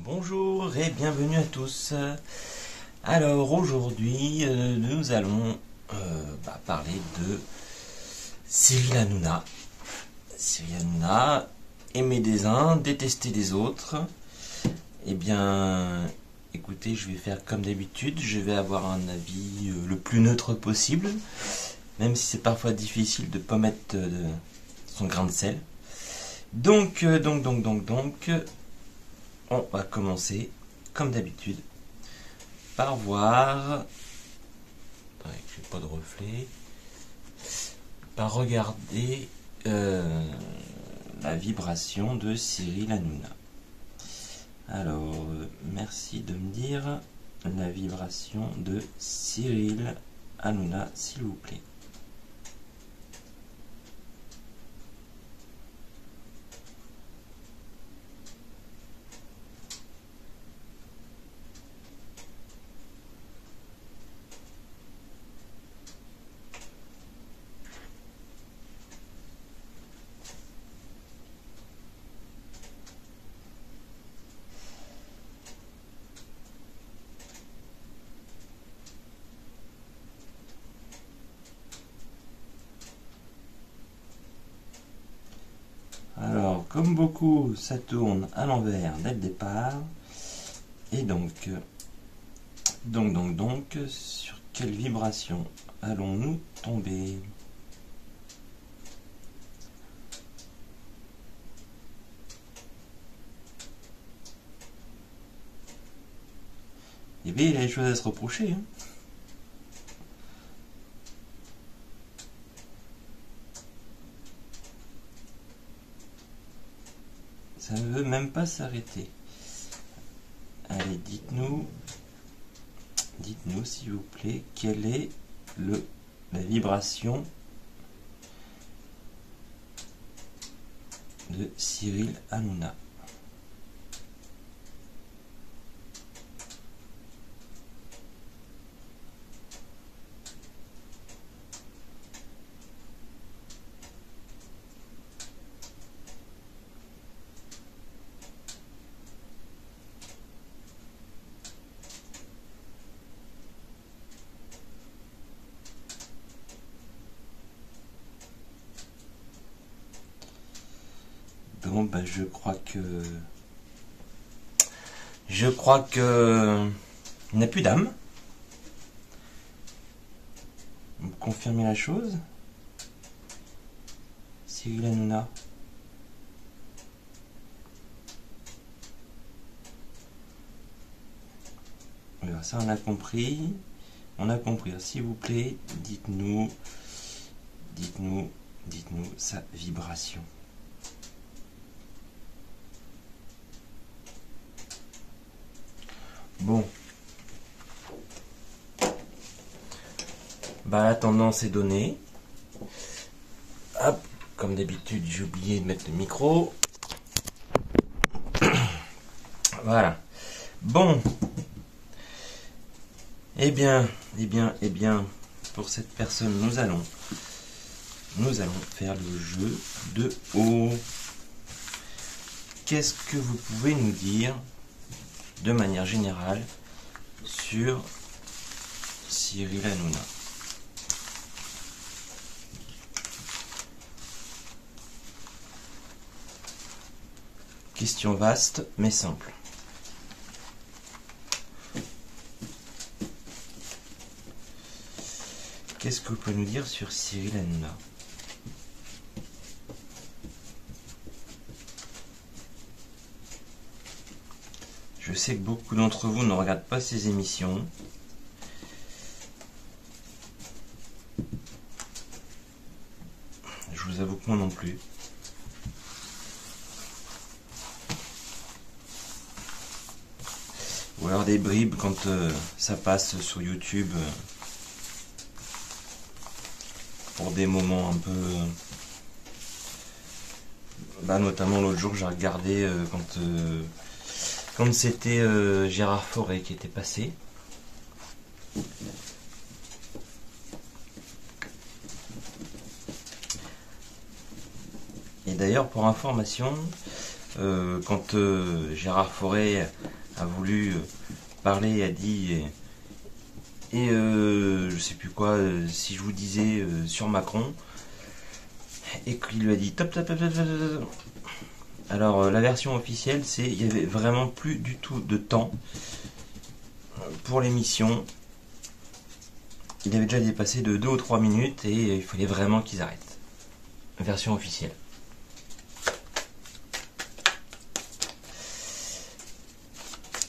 Bonjour et bienvenue à tous. Alors aujourd'hui nous allons parler de Cyril Hanouna. Cyril Hanouna, aimer des uns, détester des autres. Eh bien écoutez, je vais faire comme d'habitude, je vais avoir un avis le plus neutre possible, même si c'est parfois difficile de ne pas mettre son grain de sel. Donc, on va commencer, comme d'habitude, par voir, j'ai pas de reflet, par regarder la vibration de Cyril Hanouna. Alors, merci de me dire la vibration de Cyril Hanouna, s'il vous plaît. Alors, comme beaucoup, ça tourne à l'envers dès le départ. Et donc, sur quelle vibration allons-nous tomber? Eh bien, il a des choses à se reprocher. Ça ne veut même pas s'arrêter. Allez, dites-nous s'il vous plaît, quelle est la vibration de Cyril Hanouna. Bon, ben, je crois que il n'a plus d'âme. Vous confirmez la chose, Cyril Hanouna? Alors, ça, on a compris. S'il vous plaît, dites-nous sa vibration. Bon. Bah, la tendance est donnée. Hop, comme d'habitude, j'ai oublié de mettre le micro. Voilà. Bon. Eh bien, pour cette personne, nous allons faire le jeu de haut. Qu'est-ce que vous pouvez nous dire de manière générale sur Cyril Hanouna? Question vaste mais simple. Qu'est-ce que vous pouvez nous dire sur Cyril Hanouna? Je sais que beaucoup d'entre vous ne regardent pas ces émissions. Je vous avoue que moi non plus. Ou alors des bribes quand ça passe sur YouTube pour des moments un peu... notamment l'autre jour j'ai regardé quand c'était Gérard Fauré qui était passé. Et d'ailleurs, pour information, quand Gérard Fauré a voulu parler, a dit je sais plus quoi, si je vous disais sur Macron, et qu'il lui a dit top top top top top top. Alors la version officielle, c'est il y avait vraiment plus du tout de temps pour l'émission. Il avait déjà dépassé de 2 ou 3 minutes et il fallait vraiment qu'ils arrêtent. Version officielle.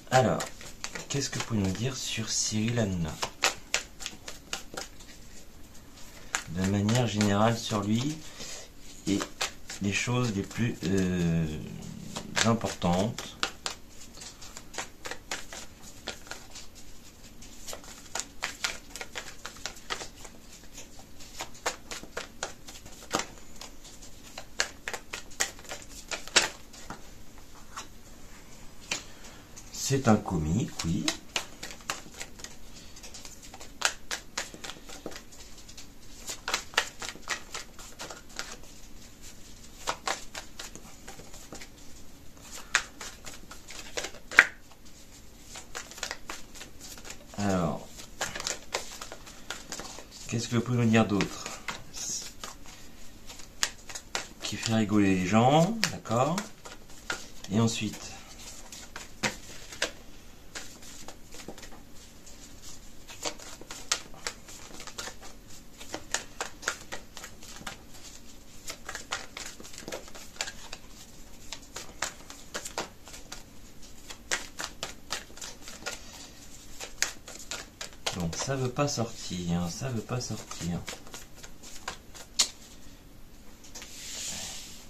Alors, qu'est-ce que vous pouvez nous dire sur Cyril Hanouna? De manière générale sur lui et les choses les plus importantes. C'est un comique, oui. Alors, qu'est-ce que vous pouvez nous dire d'autre? Qui fait rigoler les gens, d'accord. Et ensuite, donc ça veut pas sortir, ça veut pas sortir.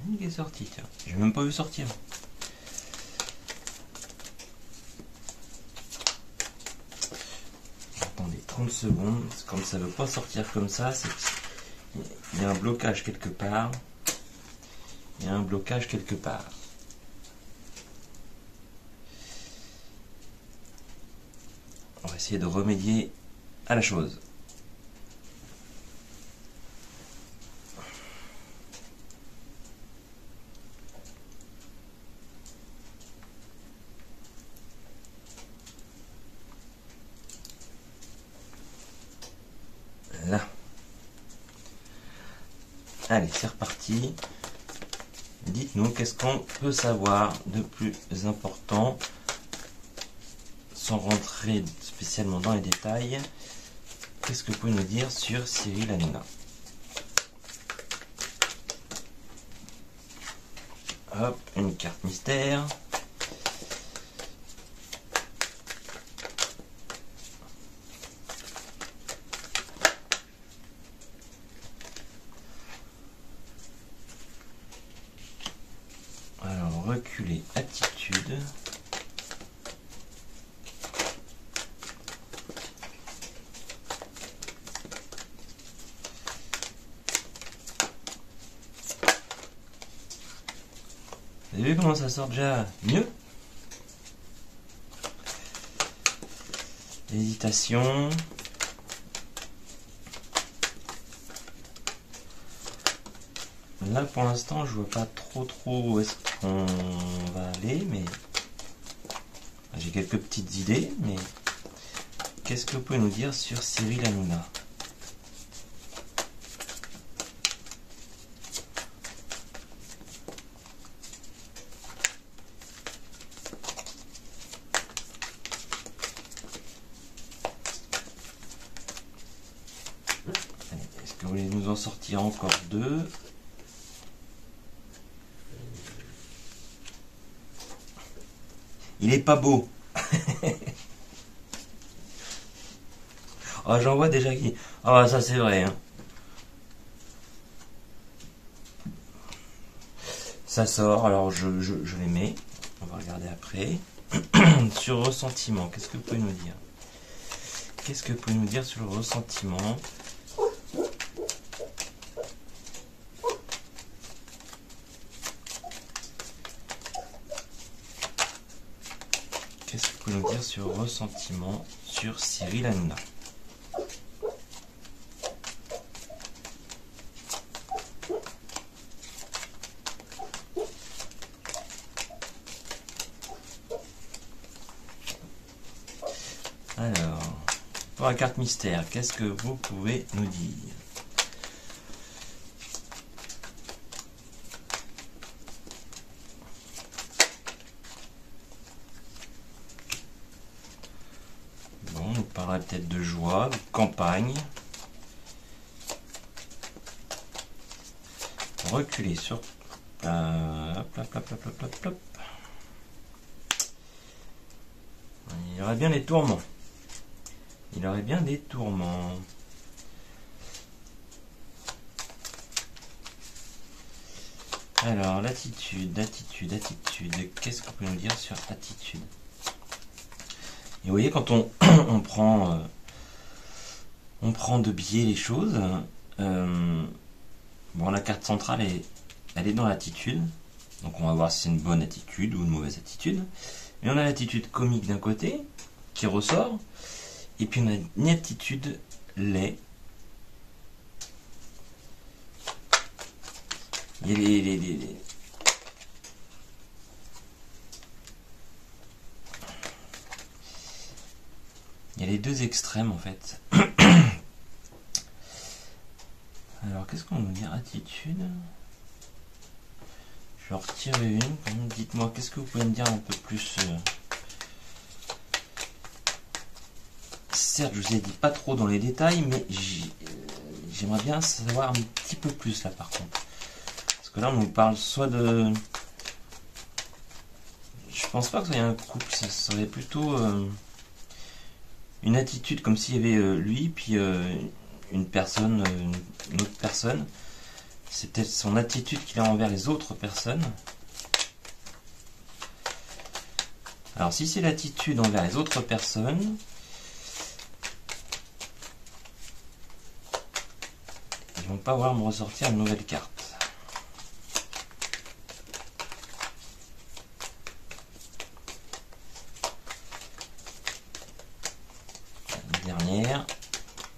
Il est sorti, tiens. J'ai même pas vu sortir. Attendez 30 secondes. Comme ça veut pas sortir comme ça, c'est il y a un blocage quelque part. Il y a un blocage quelque part. On va essayer de remédier à la chose. Là. Allez, c'est reparti. Dites-nous, qu'est-ce qu'on peut savoir de plus important, sans rentrer spécialement dans les détails. Qu'est-ce que vous pouvez nous dire sur Cyril Hanouna? Hop, une carte mystère. Alors, reculer, attitude. Vous avez vu comment ça sort déjà mieux? Hésitation. Là pour l'instant je vois pas trop où est-ce qu'on va aller, mais j'ai quelques petites idées, mais qu'est-ce que vous pouvez nous dire sur Cyril Hanouna? Est-ce que vous voulez nous en sortir encore deux? Il est pas beau. Oh, j'en vois déjà qui. Ah, ça c'est vrai. Hein. Ça sort, alors je les mets. On va regarder après. Sur le ressentiment, qu'est-ce que vous pouvez nous dire? Qu'est-ce que vous pouvez nous dire sur le ressentiment? Qu'est-ce que vous pouvez nous dire sur le ressentiment sur Cyril Hanouna? pour la carte mystère. Qu'est-ce que vous pouvez nous dire? Bon, on nous parlerait peut-être de joie, de campagne. Reculer sur... hop, hop, hop, hop, hop, hop, hop. Il y aurait bien des tourments. Il aurait bien des tourments. Alors, l'attitude, attitude. Qu'est-ce qu'on peut nous dire sur attitude? Et vous voyez, quand on, on prend de biais les choses, bon, la carte centrale, elle est dans l'attitude. Donc on va voir si c'est une bonne attitude ou une mauvaise attitude. Mais on a l'attitude comique d'un côté, qui ressort. Et puis on a une attitude laid. Il y a il y a les deux extrêmes en fait. Alors qu'est-ce qu'on va nous dire? Attitude. Je vais en retirer une. Dites-moi, qu'est-ce que vous pouvez me dire un peu plus? Certes, je vous ai dit pas trop dans les détails, mais j'aimerais bien savoir un petit peu plus là par contre. Parce que là on nous parle soit de... Je pense pas que ce soit un couple, ça serait plutôt une attitude comme s'il y avait lui, puis une personne, une autre personne. C'est peut-être son attitude qu'il a envers les autres personnes. Alors si c'est l'attitude envers les autres personnes, ils vont pas voir me ressortir une nouvelle carte. Une dernière.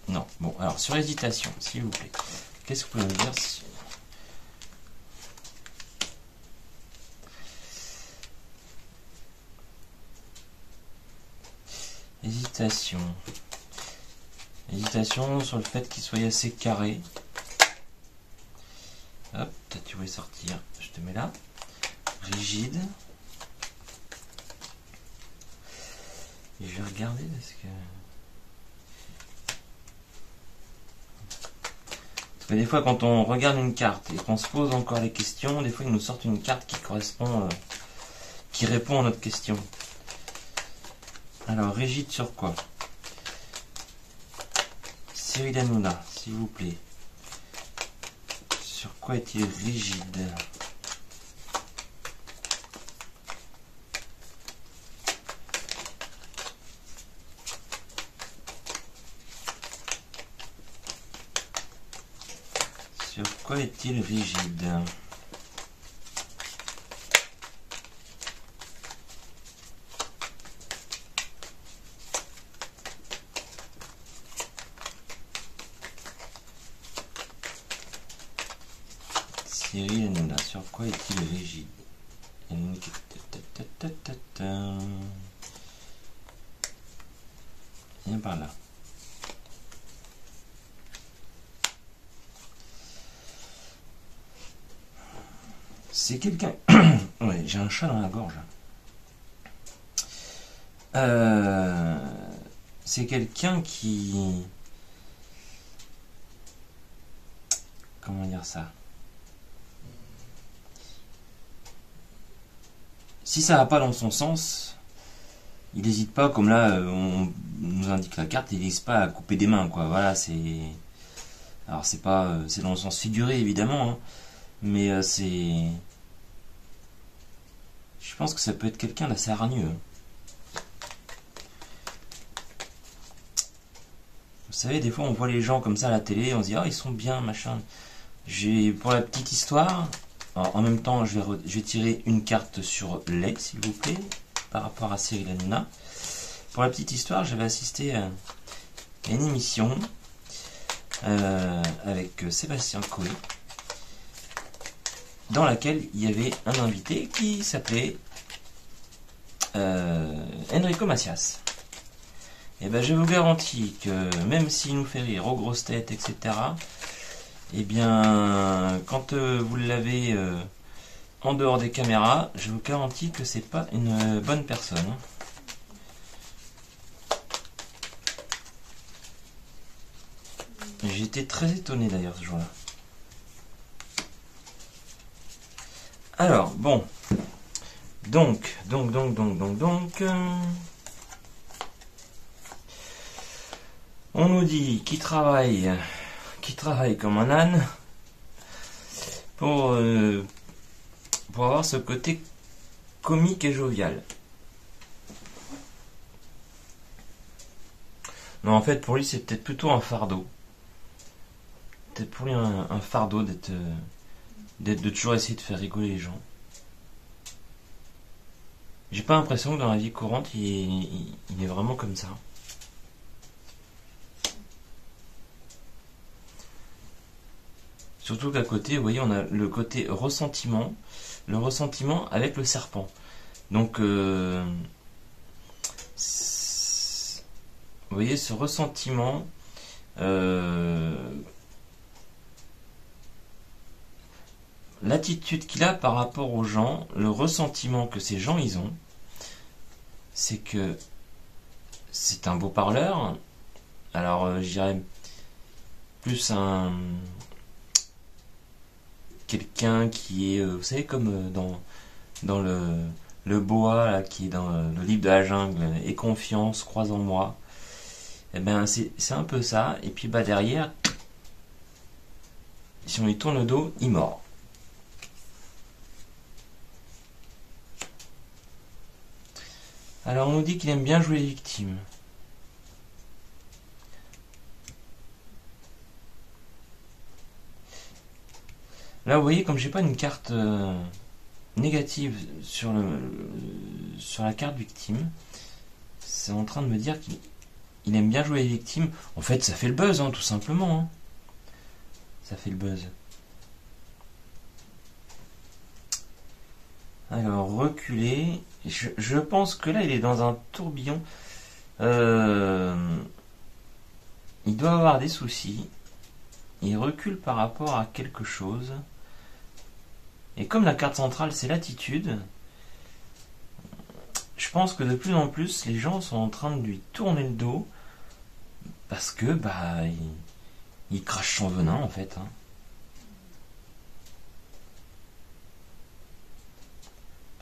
Non. Bon, alors sur l'hésitation, s'il vous plaît. Qu'est-ce que vous pouvez me dire si... Hésitation. Hésitation sur le fait qu'il soit assez carré. Hop, peut-être tu voulais sortir. Je te mets là. Rigide. Et je vais regarder parce que... Parce que des fois quand on regarde une carte et qu'on se pose encore les questions, des fois ils nous sortent une carte qui correspond, qui répond à notre question. Alors, rigide sur quoi? Cyril Hanouna, s'il vous plaît. Sur quoi est-il rigide? Sur quoi est-il rigide? Cyril Hanouna, sur quoi est-il rigide? Viens par là. C'est quelqu'un... Ouais, j'ai un chat dans la gorge. C'est quelqu'un qui... Comment dire ça? Si ça va pas dans son sens, il n'hésite pas, comme là, on nous indique la carte, il n'hésite pas à couper des mains, quoi. Voilà, c'est... Alors, c'est pas... c'est dans le sens figuré, évidemment, hein, mais c'est... Je pense que ça peut être quelqu'un d'assez hargneux. Vous savez, des fois, on voit les gens comme ça à la télé, on se dit, ah, ils sont bien, machin. Pour la petite histoire... Alors, en même temps, je vais tirer une carte sur les, s'il vous plaît, par rapport à Cyril Hanouna. Pour la petite histoire, j'avais assisté à une émission avec Sébastien Coé, dans laquelle il y avait un invité qui s'appelait Enrico Macias. Et ben je vous garantis que même s'il nous fait rire aux grosses têtes, etc., et bien quand vous l'avez en dehors des caméras, je vous garantis que c'est pas une bonne personne. J'étais très étonné d'ailleurs ce jour-là. Alors, bon. Donc. On nous dit qu'il travaille comme un âne pour avoir ce côté comique et jovial. Non, en fait, pour lui, c'est peut-être plutôt un fardeau. Peut-être pour lui un fardeau de toujours essayer de faire rigoler les gens. J'ai pas l'impression que dans la vie courante, il est vraiment comme ça. Surtout qu'à côté, vous voyez, on a le côté ressentiment, le ressentiment avec le serpent. Donc, vous voyez, ce ressentiment, l'attitude qu'il a par rapport aux gens, le ressentiment que ces gens ils ont, c'est que c'est un beau parleur. Alors, je dirais plus quelqu'un qui est, vous savez, comme dans le boa là, qui est dans le livre de la jungle, et confiance, crois en moi. Et ben c'est un peu ça. Et puis bah derrière, si on lui tourne le dos, il mord. Alors on nous dit qu'il aime bien jouer les victimes. Là vous voyez, comme j'ai pas une carte négative sur la carte victime, c'est en train de me dire qu'il aime bien jouer les victimes. En fait ça fait le buzz, hein, tout simplement. Hein. Ça fait le buzz. Alors reculer. Je pense que là il est dans un tourbillon. Il doit avoir des soucis. Il recule par rapport à quelque chose. Et comme la carte centrale c'est l'attitude, je pense que de plus en plus les gens sont en train de lui tourner le dos parce que bah il crache son venin en fait. Hein.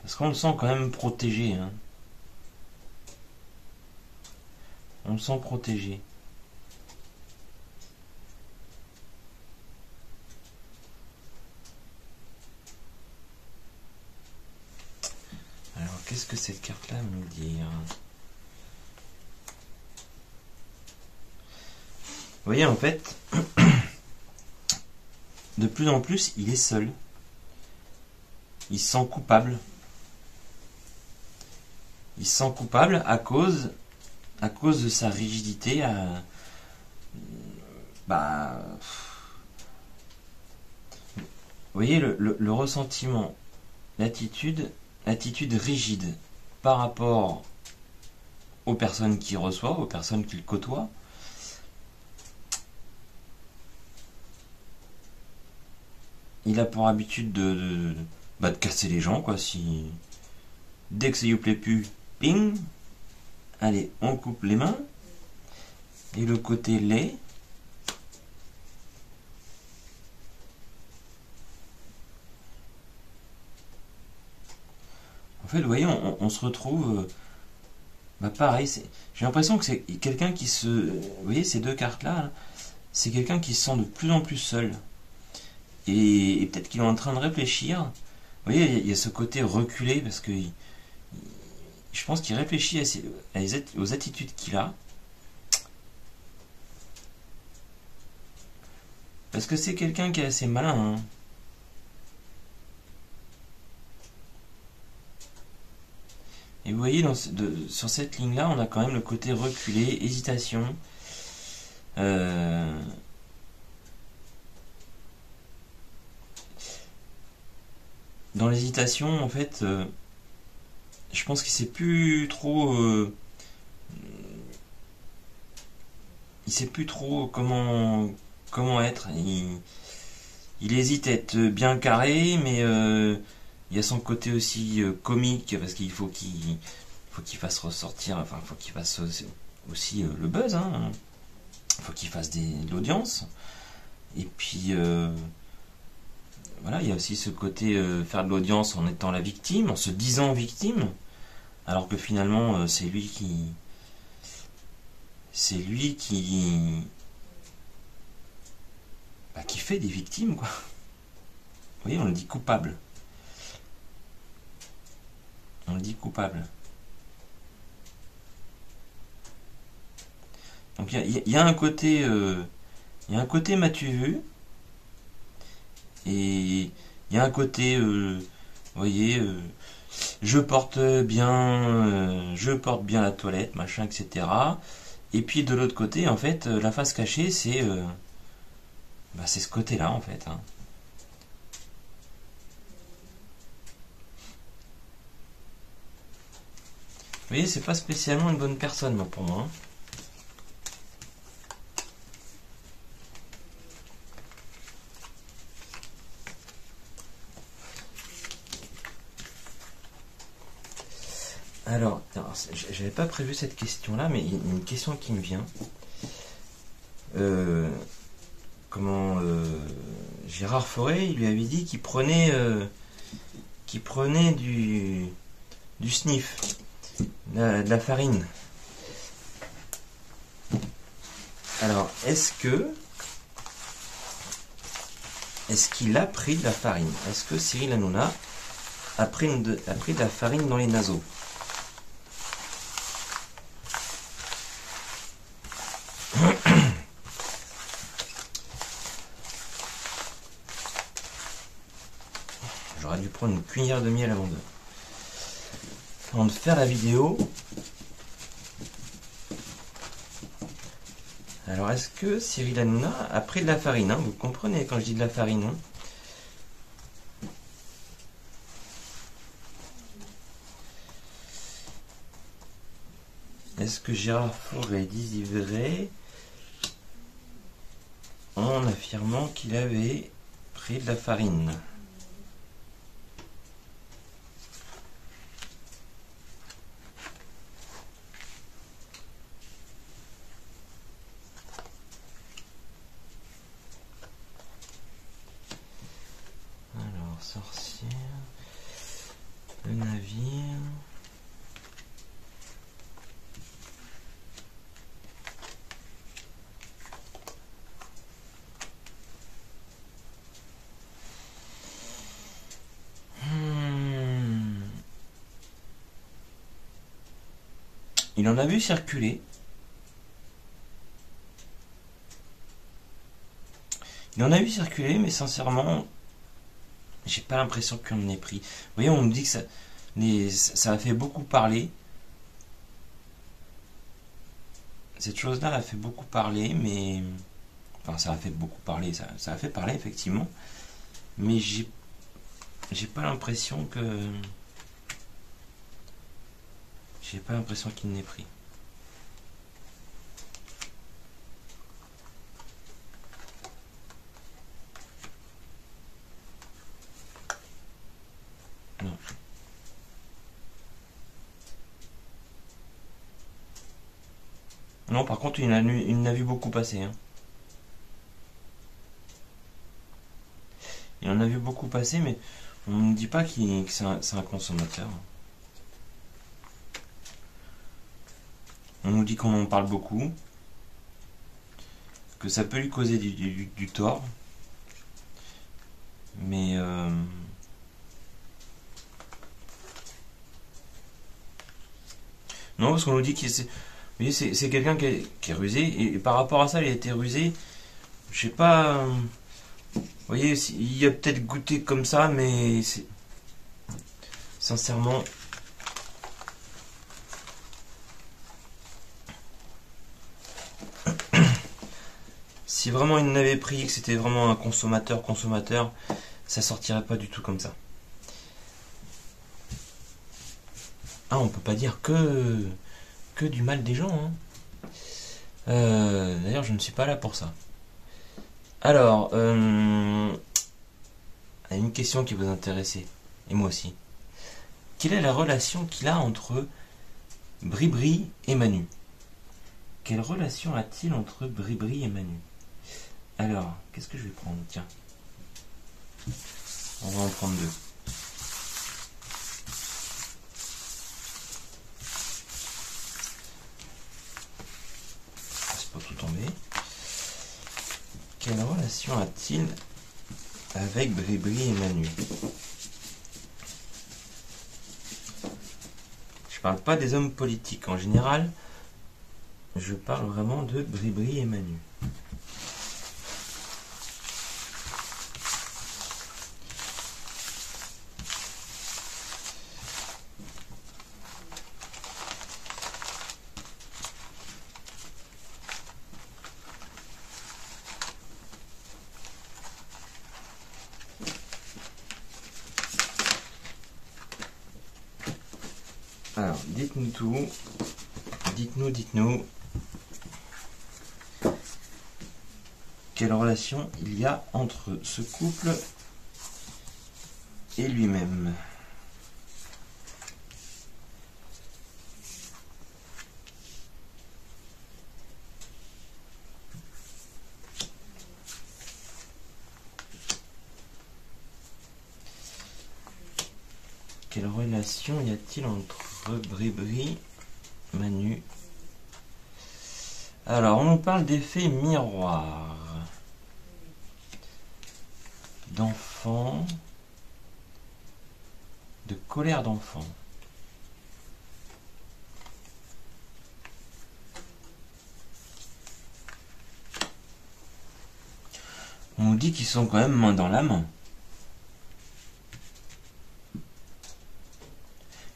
Parce qu'on le sent quand même protégé. Hein. On le sent protégé. Alors, qu'est-ce que cette carte-là va nous dire? Vous voyez, en fait, de plus en plus, il est seul. Il se sent coupable. Il se sent coupable à cause de sa rigidité. Vous voyez, le ressentiment, l'attitude rigide par rapport aux personnes qu'il reçoit, aux personnes qu'il côtoie. Il a pour habitude de casser les gens, quoi. Si dès que ça lui plaît plus, ping, allez, on coupe les mains. Et le côté laid, en fait, vous voyez, on se retrouve, pareil. J'ai l'impression que c'est quelqu'un qui se, vous voyez, ces deux cartes-là, c'est quelqu'un qui se sent de plus en plus seul. Et peut-être qu'il est en train de réfléchir. Vous voyez, il y a ce côté reculé parce que je pense qu'il réfléchit aux attitudes qu'il a. Parce que c'est quelqu'un qui est assez malin. Hein. Et vous voyez, sur cette ligne-là, on a quand même le côté reculé, hésitation. Dans l'hésitation, en fait, je pense qu'il sait plus trop sait plus trop comment être. Il hésite à être bien carré, mais il y a son côté aussi comique, parce qu'il faut qu'il fasse ressortir, enfin, il faut qu'il fasse aussi le buzz, hein. Il faut qu'il fasse de l'audience. Et puis, voilà, il y a aussi ce côté faire de l'audience en étant la victime, en se disant victime, alors que finalement, c'est lui qui fait des victimes, quoi. Vous voyez, on le dit coupable. On le dit coupable. Donc il y a un côté, m'as-tu vu, et il y a un côté, vous voyez, je porte bien la toilette, machin, etc. Et puis de l'autre côté, en fait, la face cachée, c'est ce côté-là, en fait, hein. Vous voyez, c'est pas spécialement une bonne personne, moi, pour moi, hein. Alors, j'avais pas prévu cette question-là, mais il y a une question qui me vient. Gérard Fauré, il lui avait dit qu'il prenait du sniff, de la farine. Alors, est-ce qu'il a pris de la farine? Est-ce que Cyril Hanouna a pris de la farine dans les naseaux? J'aurais dû prendre une cuillère de miel avant de faire la vidéo. Alors, est-ce que Cyril Hanouna a pris de la farine, hein? Vous comprenez quand je dis de la farine, hein? Est-ce que Gérard Fauré disait vrai en affirmant qu'il avait pris de la farine? Alors, sorcière, le navire. Il en a vu circuler. Il en a vu circuler, mais sincèrement, j'ai pas l'impression qu'on en ait pris. Vous voyez, on me dit que ça a fait beaucoup parler. Cette chose-là a fait beaucoup parler, mais... Enfin, ça a fait beaucoup parler, ça a fait parler, effectivement. Mais j'ai pas l'impression que... J'ai pas l'impression qu'il n'ait pris. Non. Non, par contre, il en a vu beaucoup passer, hein. Il en a vu beaucoup passer, mais on ne dit pas que c'est un consommateur. On nous dit qu'on en parle beaucoup, que ça peut lui causer du tort, mais non, parce qu'on nous dit que c'est quelqu'un qui est rusé, et par rapport à ça, il a été rusé. Je sais pas, vous voyez, il a peut-être goûté comme ça, mais sincèrement, si vraiment il n'avait pris, que c'était vraiment un consommateur, ça sortirait pas du tout comme ça. Ah, on peut pas dire que du mal des gens, hein. D'ailleurs, je ne suis pas là pour ça. Alors, une question qui vous intéressait, et moi aussi. Quelle est la relation qu'il a entre Bribri et Manu? Quelle relation a-t-il entre Bribri et Manu? Alors, qu'est-ce que je vais prendre? Tiens. On va en prendre deux. Laisse pas tout tomber. Quelle relation a-t-il avec Bribri et Manu? Je parle pas des hommes politiques en général. Je parle vraiment de Bribri et Manu. Alors, dites-nous tout. Dites-nous. Quelle relation il y a entre ce couple et lui-même? Quelle relation y a-t-il entre Bribri, Manu? Alors, on nous parle d'effet miroir. D'enfant. De colère d'enfant. On nous dit qu'ils sont quand même main dans la main.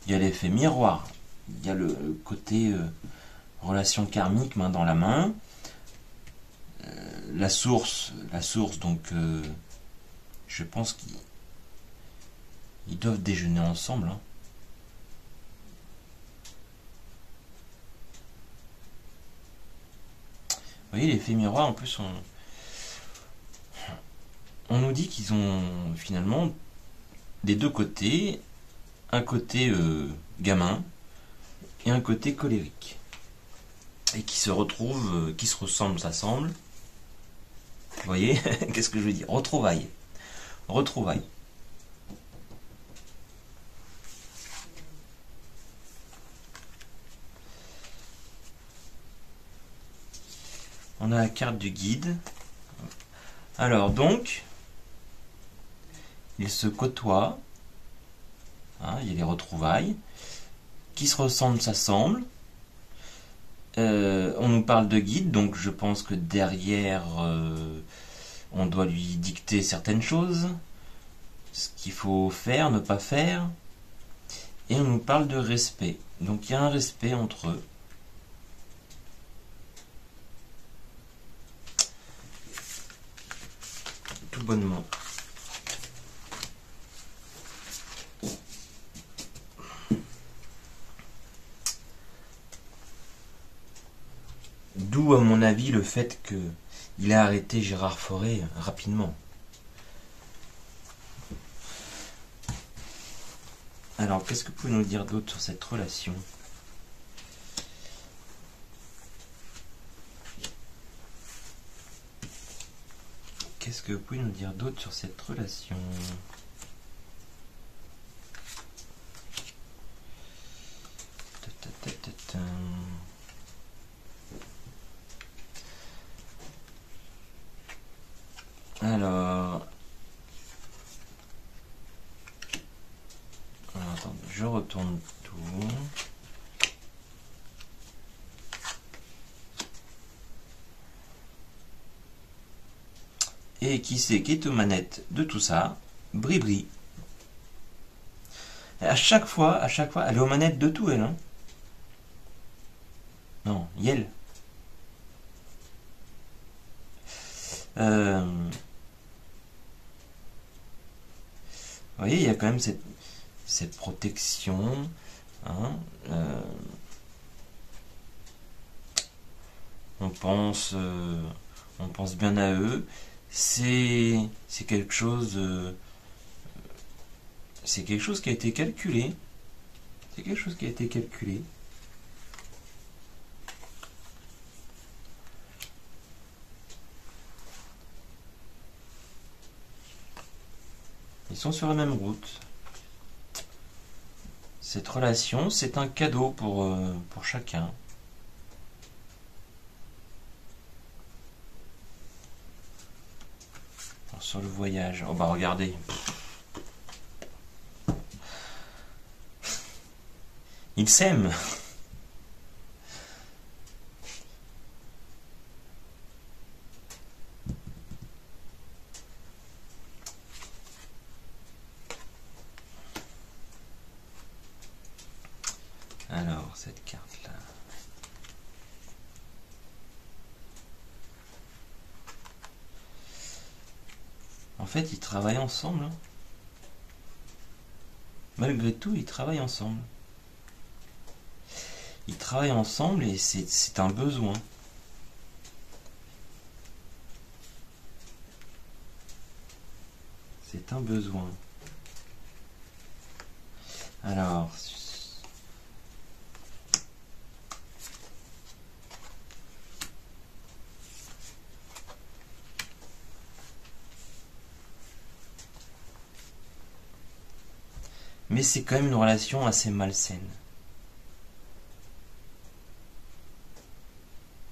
Il y a l'effet miroir. Il y a le côté relation karmique, main dans la main. La source, donc je pense qu'ils doivent déjeuner ensemble. Hein. Vous voyez, l'effet miroir, en plus, on nous dit qu'ils ont finalement des deux côtés, un côté gamin et un côté colérique. Et qui se retrouvent, qui se ressemblent, s'assemblent. Vous voyez, qu'est-ce que je veux dire? Retrouvailles. On a la carte du guide. Alors donc, ils se côtoient. Hein, il y a les retrouvailles. Qui se ressemblent, s'assemblent. On nous parle de guide, donc je pense que derrière, on doit lui dicter certaines choses. Ce qu'il faut faire, ne pas faire. Et on nous parle de respect. Donc il y a un respect entre eux. Tout bonnement. D'où, à mon avis, le fait qu'il a arrêté Gérard Fauré rapidement. Alors, qu'est-ce que vous pouvez nous dire d'autre sur cette relation? Qu'est-ce que vous pouvez nous dire d'autre sur cette relation? Alors, attendez, je retourne tout. Et qui c'est qui est aux manettes de tout ça? Bribri. À chaque fois, elle est aux manettes de tout, elle, hein? Non, Yel. Vous voyez, il y a quand même cette protection. Hein, on pense bien à eux. C'est quelque chose, c'est quelque chose qui a été calculé. C'est quelque chose qui a été calculé. Ils sont sur la même route. Cette relation, c'est un cadeau pour chacun. Alors, sur le voyage, oh bah regardez. Ils s'aiment. Alors, cette carte-là. En fait, ils travaillent ensemble. Hein. Malgré tout, ils travaillent ensemble. Ils travaillent ensemble et c'est un besoin. C'est un besoin. Alors... Mais c'est quand même une relation assez malsaine.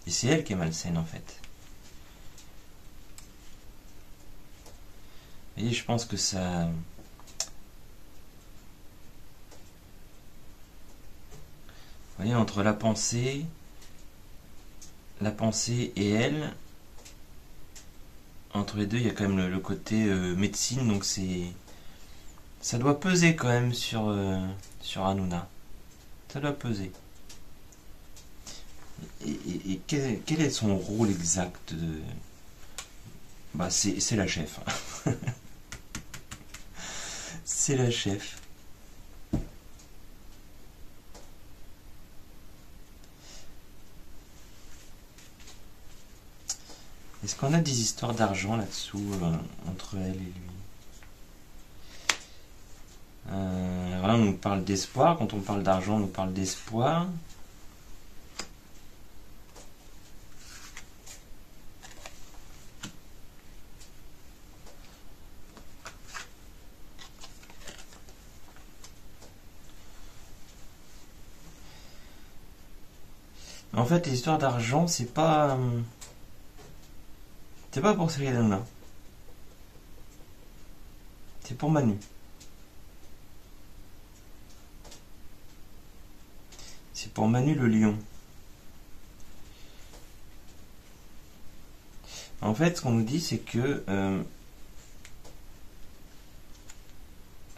Et c'est elle qui est malsaine en fait. Et je pense que ça... Vous voyez, entre la pensée et elle, entre les deux, il y a quand même le côté médecine, donc c'est... Ça doit peser quand même sur Hanouna. Ça doit peser. Et quel est son rôle exact de... Bah c'est la chef. C'est la chef. Est-ce qu'on a des histoires d'argent là-dessous entre elle et lui? Alors là, on nous parle d'espoir. Quand on parle d'argent, on nous parle d'espoir. En fait, les histoires d'argent, c'est pas pour Cyril Hanouna. C'est pour Manu. C'est pour Manu le lion. En fait, ce qu'on nous dit, c'est que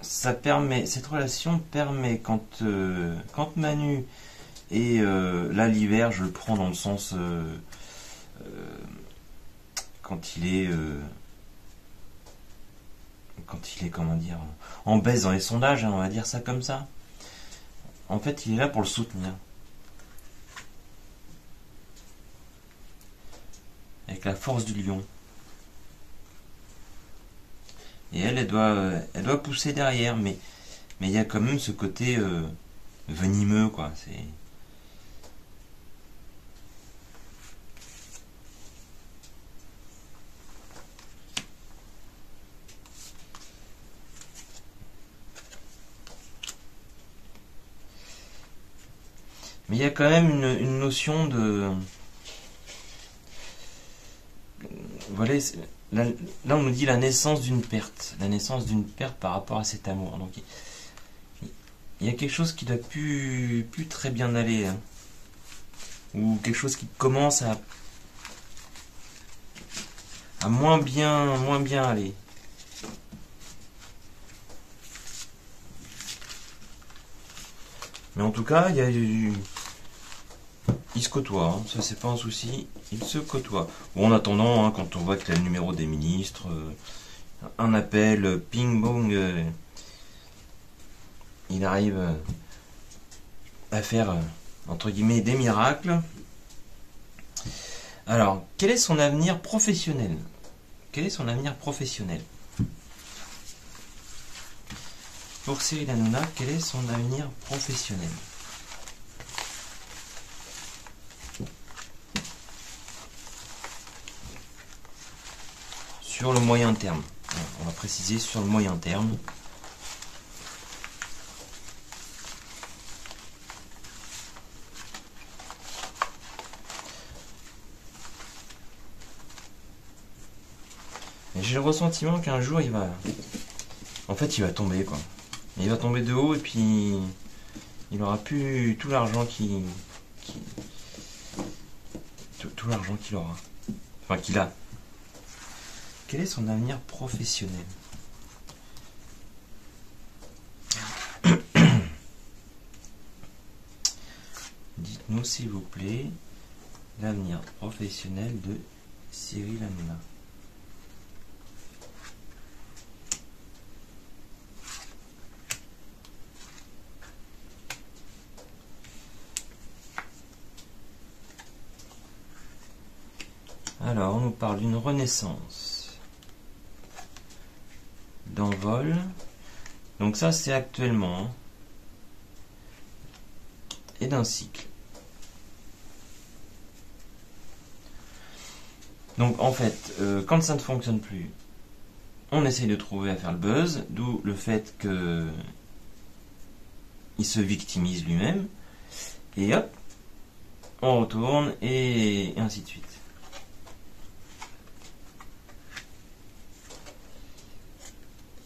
ça permet, cette relation permet quand Manu et là l'hiver, je le prends dans le sens quand il est comment dire en baisse dans les sondages, hein, on va dire ça comme ça. En fait, il est là pour le soutenir. Avec la force du lion. Et elle doit pousser derrière, mais il y a quand même ce côté venimeux, quoi. C'est... Mais il y a quand même une notion de... Voilà, là on nous dit la naissance d'une perte. La naissance d'une perte par rapport à cet amour. Donc il y a quelque chose qui doit plus très bien aller. Hein. Ou quelque chose qui commence à moins bien aller. Mais en tout cas, ils se côtoient, hein. Ça c'est pas un souci, ils se côtoient. Bon, en attendant, hein, quand on voit que le numéro des ministres, un appel, ping bong, il arrive à faire, entre guillemets, des miracles. Alors, quel est son avenir professionnel? Quel est son avenir professionnel? Pour Cyril Hanouna, quel est son avenir professionnel? Sur le moyen terme. On va préciser sur le moyen terme. J'ai le ressentiment qu'un jour il va... En fait il va tomber quoi. Il va tomber de haut et puis il aura plus tout l'argent tout l'argent qu'il aura. Enfin qu'il a. Quel est son avenir professionnel? Dites-nous s'il vous plaît l'avenir professionnel de Cyril Hanouna. Alors, on nous parle d'une renaissance, d'envol. Donc ça, c'est actuellement. Hein. Et d'un cycle. Donc en fait, quand ça ne fonctionne plus, on essaye de trouver à faire le buzz, d'où le fait que il se victimise lui-même, et hop, on retourne, et ainsi de suite.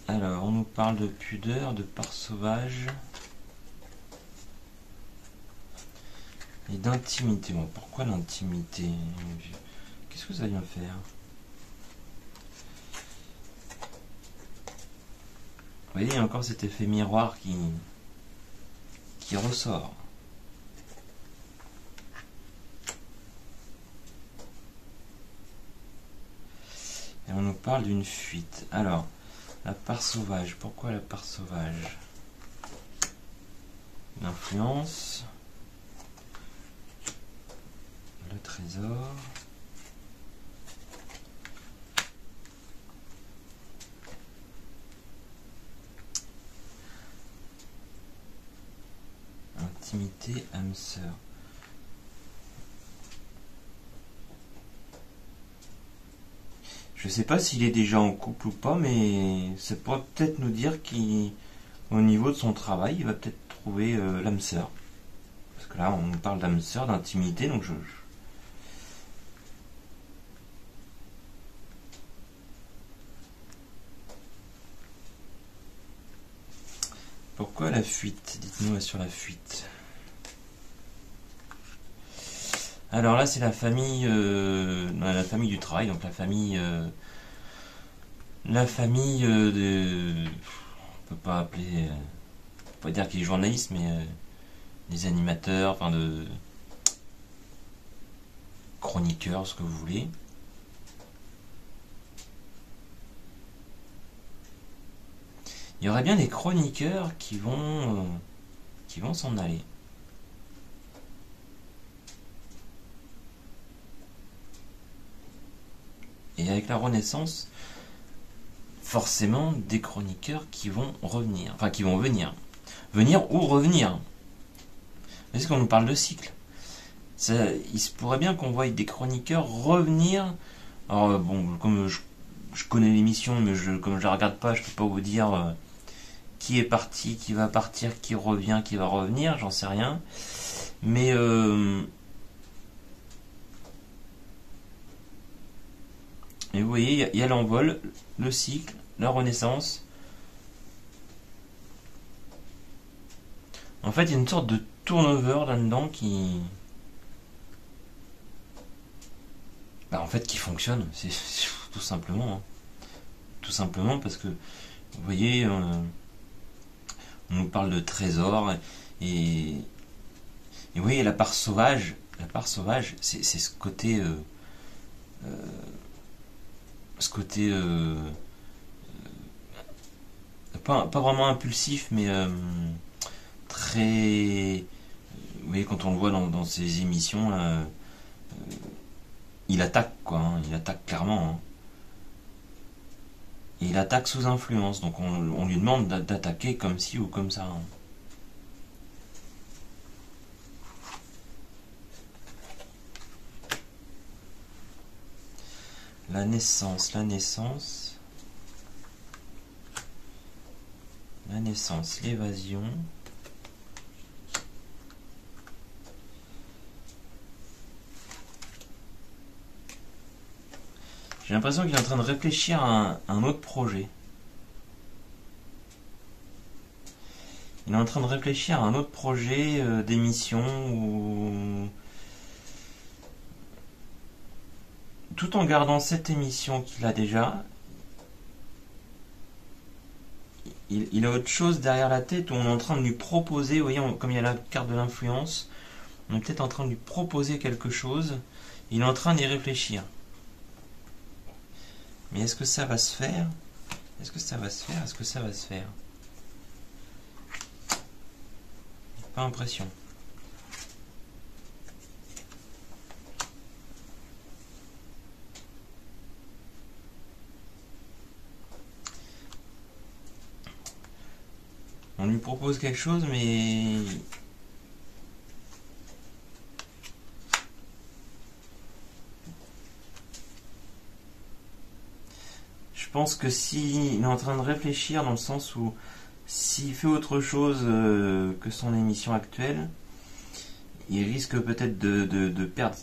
Alors, on nous parle de pudeur, de part sauvage et d'intimité. Bon, pourquoi l'intimité? Qu'est-ce que ça vient faire? Vous voyez, il y a encore cet effet miroir qui ressort. Et on nous parle d'une fuite. Alors, la part sauvage. Pourquoi la part sauvage? L'influence. Le trésor. Intimité, âme sœur. Je sais pas s'il est déjà en couple ou pas, mais ça pourrait peut-être nous dire qu'au niveau de son travail, il va peut-être trouver l'âme sœur. Parce que là, on nous parle d'âme sœur, d'intimité, donc Pourquoi la fuite? Dites-nous sur la fuite. Alors là, c'est la famille du travail, donc la famille de... On peut pas appeler... on peut pas dire qu'il est journaliste, mais des animateurs, enfin de... chroniqueurs, ce que vous voulez. Il y aurait bien des chroniqueurs qui vont s'en aller. Et avec la Renaissance, forcément des chroniqueurs qui vont revenir. Enfin, qui vont venir. Venir ou revenir. Est-ce qu'on nous parle de cycle? Il se pourrait bien qu'on voie des chroniqueurs revenir. Alors, bon, comme je connais l'émission, mais comme je la regarde pas, je peux pas vous dire qui est parti, qui va partir, qui revient, qui va revenir, j'en sais rien. Mais et vous voyez, il y a l'envol, le cycle, la renaissance. En fait, il y a une sorte de turnover là-dedans qui... en fait, qui fonctionne. C'est tout simplement. Hein. Tout simplement parce que, vous voyez, on nous parle de trésor. Et vous voyez, la part sauvage, c'est ce côté... pas vraiment impulsif, mais très... vous voyez, quand on le voit dans ces émissions, là, il attaque quoi, hein, il attaque clairement. Hein. Et il attaque sous influence, donc on lui demande d'attaquer comme ci ou comme ça. Hein. La naissance, l'évasion. J'ai l'impression qu'il est en train de réfléchir à un autre projet. Il est en train de réfléchir à un autre projet d'émission ou... Tout en gardant cette émission qu'il a déjà, il a autre chose derrière la tête où on est en train de lui proposer, vous voyez, comme il y a la carte de l'influence, on est peut-être en train de lui proposer quelque chose, il est en train d'y réfléchir. Mais est-ce que ça va se faire? Est-ce que ça va se faire? Est-ce que ça va se faire? Pas l'impression. On lui propose quelque chose, mais... Je pense que s'il est en train de réfléchir dans le sens où s'il fait autre chose que son émission actuelle, il risque peut-être de perdre,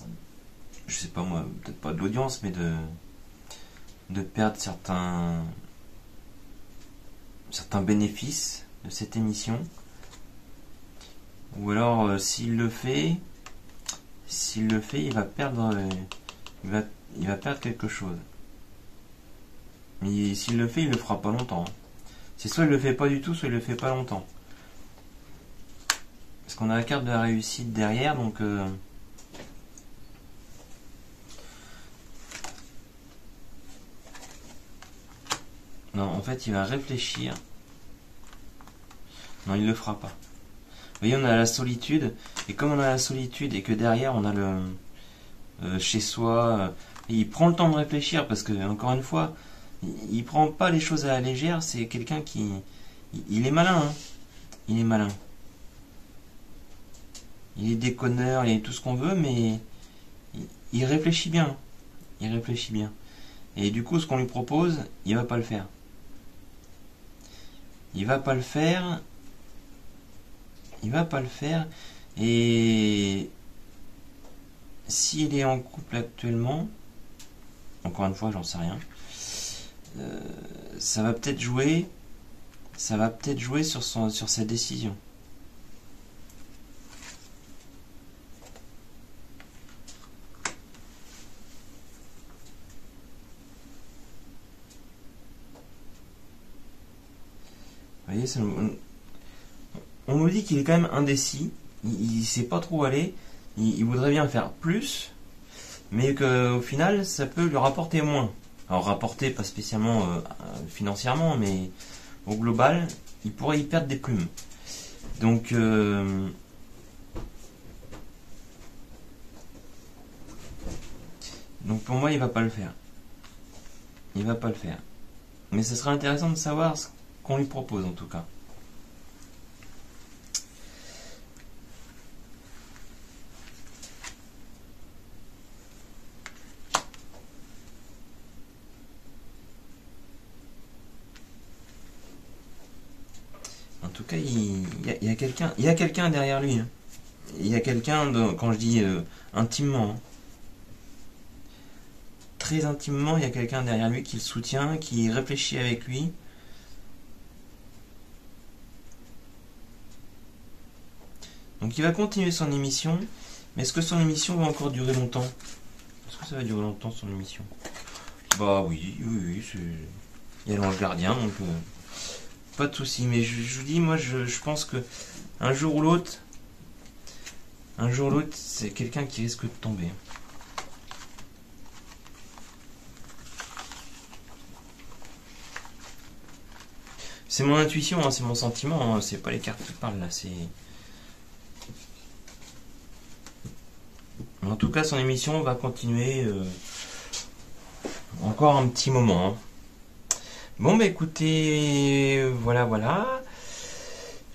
je sais pas moi, peut-être pas de l'audience, mais de perdre certains bénéfices de cette émission. Ou alors s'il le fait, il va perdre, il va perdre quelque chose. Mais s'il le fait, il le fera pas longtemps. C'est soit il le fait pas du tout, soit il le fait pas longtemps. Parce qu'on a la carte de la réussite derrière, donc... Non, en fait, il va réfléchir. Non, il le fera pas. Vous voyez, on a la solitude. Et comme on a la solitude et que derrière, on a le chez soi... il prend le temps de réfléchir parce que, encore une fois... Il prend pas les choses à la légère, c'est quelqu'un qui... Il est malin, hein. Il est malin. Il est déconneur, il est tout ce qu'on veut, mais... Il réfléchit bien. Il réfléchit bien. Et du coup, ce qu'on lui propose, il va pas le faire. Il va pas le faire. Il va pas le faire. Et... S'il est en couple actuellement... Encore une fois, j'en sais rien. Ça va peut-être jouer sur sa décision. Vous voyez, on nous dit qu'il est quand même indécis, il sait pas trop où aller, il voudrait bien faire plus, mais qu'au final ça peut lui rapporter moins. Alors rapporter pas spécialement financièrement, mais au global, il pourrait y perdre des plumes. Donc pour moi, il va pas le faire. Il va pas le faire. Mais ce serait intéressant de savoir ce qu'on lui propose en tout cas. En tout cas, il y a quelqu'un derrière lui. Hein. Il y a quelqu'un, quand je dis intimement, hein. Très intimement, il y a quelqu'un derrière lui qui le soutient, qui réfléchit avec lui. Donc il va continuer son émission, mais est-ce que son émission va encore durer longtemps? Est-ce que ça va durer longtemps son émission? Bah oui, il y a l'ange gardien, donc pas de souci. Mais je vous dis, moi je pense que un jour ou l'autre, c'est quelqu'un qui risque de tomber. C'est mon intuition, hein, c'est mon sentiment, hein, c'est pas les cartes qui parlent là, c'est... En tout cas, cas, son émission va continuer encore un petit moment. Bon, bah écoutez, voilà.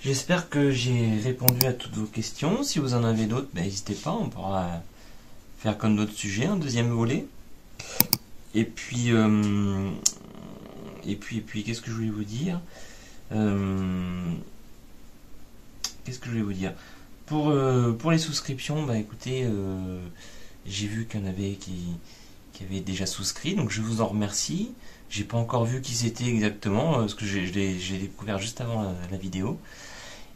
J'espère que j'ai répondu à toutes vos questions. Si vous en avez d'autres, bah, n'hésitez pas, on pourra faire comme d'autres sujets, un deuxième volet. Et puis, qu'est-ce que je voulais vous dire Pour les souscriptions, bah écoutez, j'ai vu qu'il y en avait qui avaient déjà souscrit, donc je vous en remercie. J'ai pas encore vu qui c'était exactement, parce que j'ai découvert juste avant la vidéo.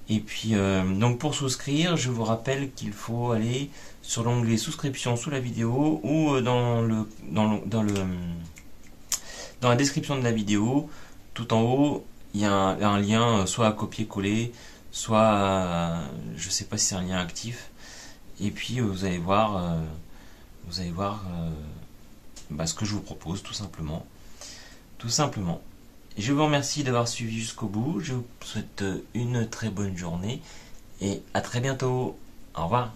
Et puis, donc pour souscrire, je vous rappelle qu'il faut aller sur l'onglet souscription sous la vidéo ou dans la description de la vidéo, tout en haut, il y a un lien soit à copier-coller, soit je sais pas si c'est un lien actif. Et puis vous allez voir ce que je vous propose tout simplement. Je vous remercie d'avoir suivi jusqu'au bout. Je vous souhaite une très bonne journée et à très bientôt. Au revoir.